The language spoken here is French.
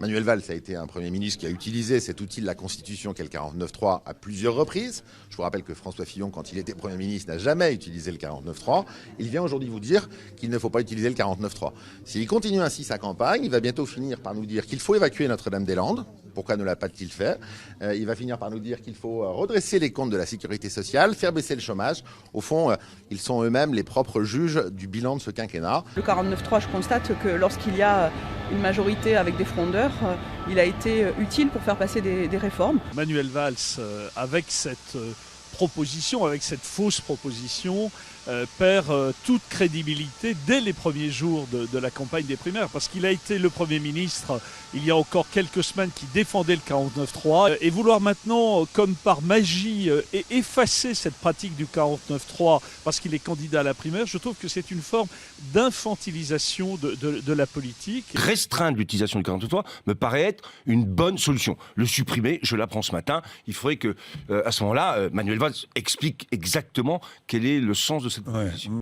Manuel Valls a été un Premier ministre qui a utilisé cet outil de la Constitution qu'est le 49.3 à plusieurs reprises. Je vous rappelle que François Fillon, quand il était Premier ministre, n'a jamais utilisé le 49.3. Il vient aujourd'hui vous dire qu'il ne faut pas utiliser le 49.3. S'il continue ainsi sa campagne, il va bientôt finir par nous dire qu'il faut évacuer Notre-Dame-des-Landes. Pourquoi ne l'a-t-il fait? Il va finir par nous dire qu'il faut redresser les comptes de la sécurité sociale, faire baisser le chômage. Au fond, ils sont eux-mêmes les propres juges du bilan de ce quinquennat. Le 49.3, je constate que lorsqu'il y a une majorité avec des frondeurs, il a été utile pour faire passer des réformes. Manuel Valls, avec cette proposition, avec cette fausse proposition, perd toute crédibilité dès les premiers jours de la campagne des primaires, parce qu'il a été le Premier ministre il y a encore quelques semaines qui défendait le 49.3, et vouloir maintenant, comme par magie, effacer cette pratique du 49.3 parce qu'il est candidat à la primaire, je trouve que c'est une forme d'infantilisation de la politique. Restreindre l'utilisation du 49.3 me paraît être une bonne solution. Le supprimer, je l'apprends ce matin, il faudrait que, à ce moment-là, Manuel Valls explique exactement quel est le sens de cette proposition.